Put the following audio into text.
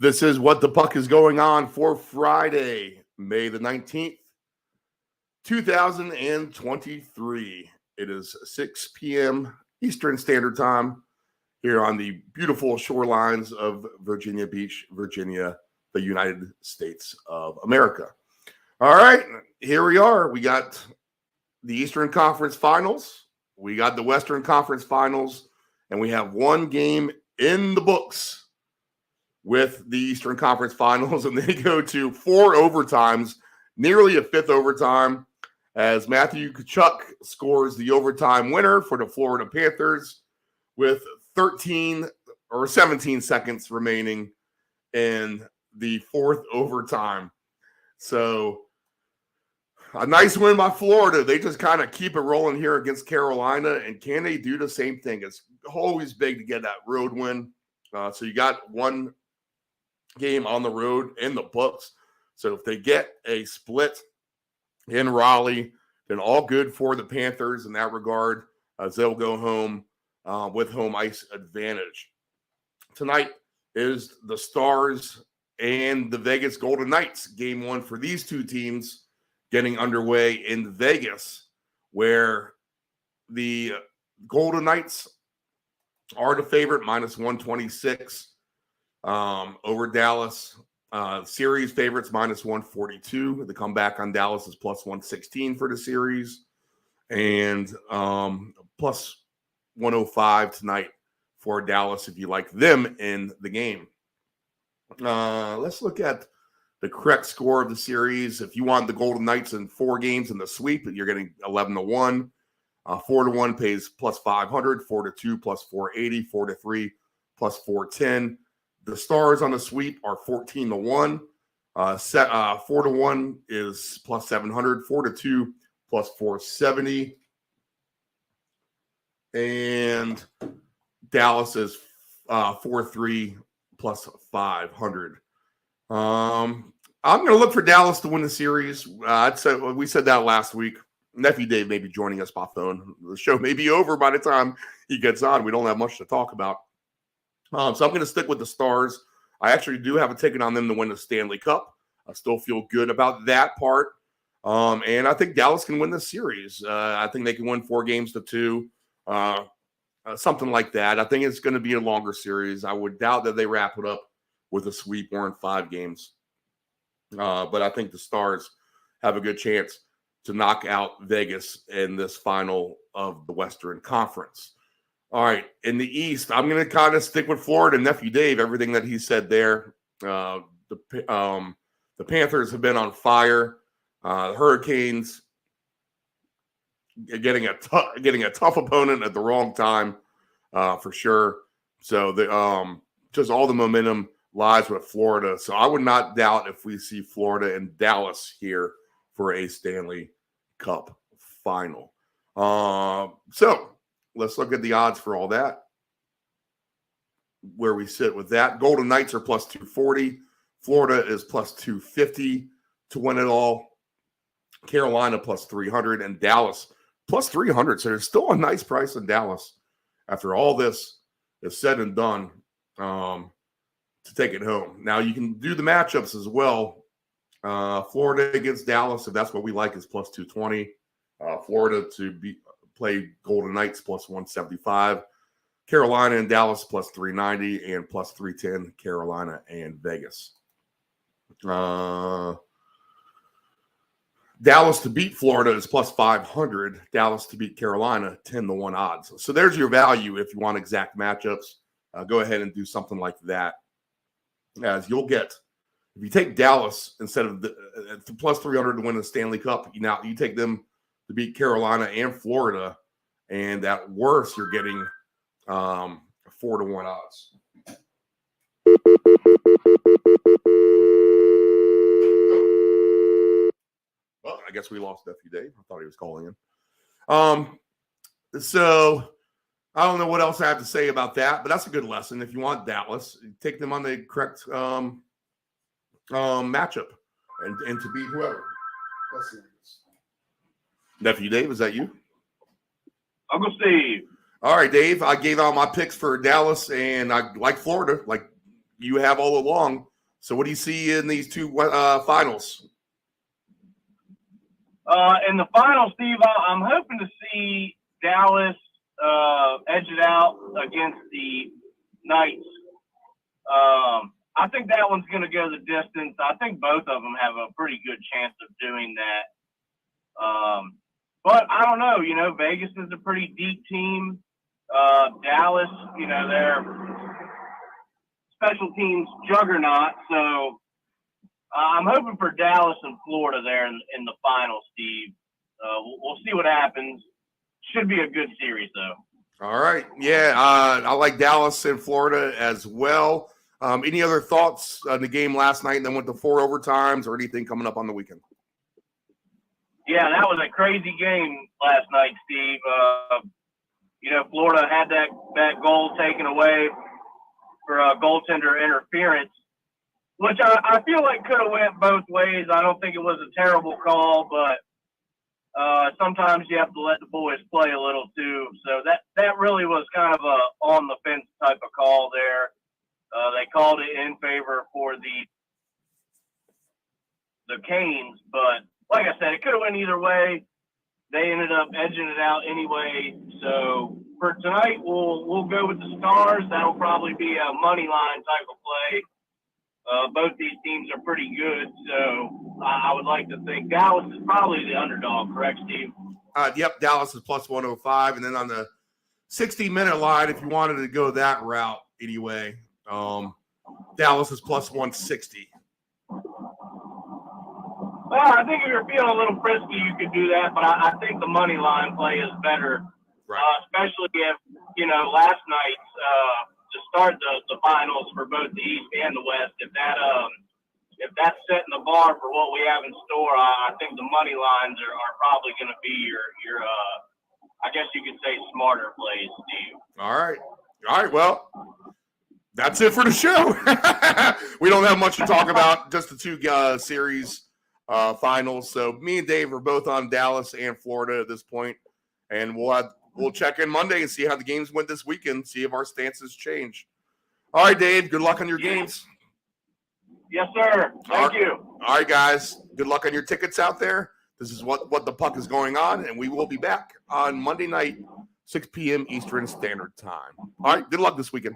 This is What the Puck is Going On for Friday, May the 19th, 2023. It is 6 p.m. Eastern Standard Time here on the beautiful shorelines of Virginia Beach, Virginia, the United States of America. All right, here we are. We got the Eastern Conference Finals. We got the Western Conference Finals, and we have one game in the books with the Eastern Conference Finals, and they go to 4 overtimes, nearly a fifth overtime, as Matthew Tkachuk scores the overtime winner for the Florida Panthers with 13 or 17 seconds remaining in the fourth overtime. So a nice win by Florida. They just kind of keep it rolling here against Carolina, and can they do the same thing? It's always big to get that road win. So you got one game on the road in the books. So if they get a split in Raleigh, then all good for the Panthers in that regard, as they'll go home with home ice advantage. Tonight is the Stars and the Vegas Golden Knights. Game one for these two teams getting underway in Vegas, where the Golden Knights are the favorite, minus 126. Over Dallas. Series favorites minus 142. The comeback on Dallas is plus 116 for the series, and plus 105 tonight for Dallas if you like them in the game. Let's look at the correct score of the series. If you want the Golden Knights in 4 games in the sweep, you're getting 11-1. 4-1 pays plus 500. 4-2 plus 480. 4-3 plus 410. The Stars on the sweep are 14-1. 4-1 is plus 700. 4-2 plus 470. And Dallas is 4-3 plus 500. I'm going to look for Dallas to win the series. We said that last week. Nephew Dave may be joining us by phone. The show may be over by the time he gets on. We don't have much to talk about. So I'm going to stick with the Stars. I actually do have a ticket on them to win the Stanley Cup. I still feel good about that part. And I think Dallas can win this series. I think they can win 4-2, something like that. I think it's going to be a longer series. I would doubt that they wrap it up with a sweep or in 5 games. But I think the Stars have a good chance to knock out Vegas in this final of the Western Conference. All right, in the East, I'm going to kind of stick with Florida. Nephew Dave, everything that he said there. The Panthers have been on fire. The Hurricanes getting a tough opponent at the wrong time, for sure. So just all the momentum lies with Florida. So I would not doubt if we see Florida and Dallas here for a Stanley Cup final. So let's look at the odds for all that, where we sit with that. Golden Knights are plus 240. Florida is plus 250 to win it all. Carolina plus 300 and Dallas plus 300. So there's still a nice price in Dallas after all this is said and done to take it home. Now you can do the matchups as well. Florida against Dallas, if that's what we like, is plus 220. Florida to play Golden Knights plus 175. Carolina and Dallas plus 390 and plus 310 Carolina and Vegas. Dallas to beat Florida is plus 500. Dallas to beat Carolina, 10-1 odds. So there's your value if you want exact matchups. Go ahead and do something like that. As you'll get, if you take Dallas instead of the plus 300 to win the Stanley Cup, you take them to beat Carolina and Florida, and at worst, you're getting 4-1 odds. Well, I guess we lost Nephew Dave. I thought he was calling in. So I don't know what else I have to say about that, but that's a good lesson. If you want Dallas, take them on the correct matchup and to beat whoever. Let's see. Nephew Dave, is that you? Uncle Steve. All right, Dave. I gave out my picks for Dallas, and I like Florida, like you have all along. So what do you see in these two finals? In the final, Steve, I'm hoping to see Dallas edge it out against the Knights. I think that one's going to go the distance. I think both of them have a pretty good chance of doing that. But I don't know. Vegas is a pretty deep team. Dallas, they're special teams juggernaut. So I'm hoping for Dallas and Florida there in the final, Steve. We'll see what happens. Should be a good series, though. All right. Yeah, I like Dallas and Florida as well. Any other thoughts on the game last night and then went to 4 overtimes or anything coming up on the weekend? Yeah, that was a crazy game last night, Steve. Florida had that goal taken away for goaltender interference, which I feel like could have went both ways. I don't think it was a terrible call, but sometimes you have to let the boys play a little too. So that really was kind of a on the fence type of call there. They called it in favor for the Canes, but like I said, it could have went either way. They ended up edging it out anyway. So for tonight, we'll go with the Stars. That'll probably be a money line type of play. Both these teams are pretty good, so I would like to think Dallas is probably the underdog, correct, Steve? Yep, Dallas is plus 105. And then on the 60-minute line, if you wanted to go that route anyway, Dallas is plus 160. Well, I think if you're feeling a little frisky, you could do that, but I think the money line play is better, Right. Especially if, last night to start the finals for both the East and the West, if that's setting the bar for what we have in store, I think the money lines are probably going to be your I guess you could say smarter plays, Steve. All right. Well, that's it for the show. We don't have much to talk about, just the two series finals. So me and Dave are both on Dallas and Florida at this point, and we'll check in Monday and see how the games went this weekend, see if our stances change. All right, Dave, good luck on your games. Yes, sir. Thank you. All right, guys, good luck on your tickets out there. This is what the puck is going on, and we will be back on Monday night, 6 p.m. Eastern Standard Time. All right, good luck this weekend.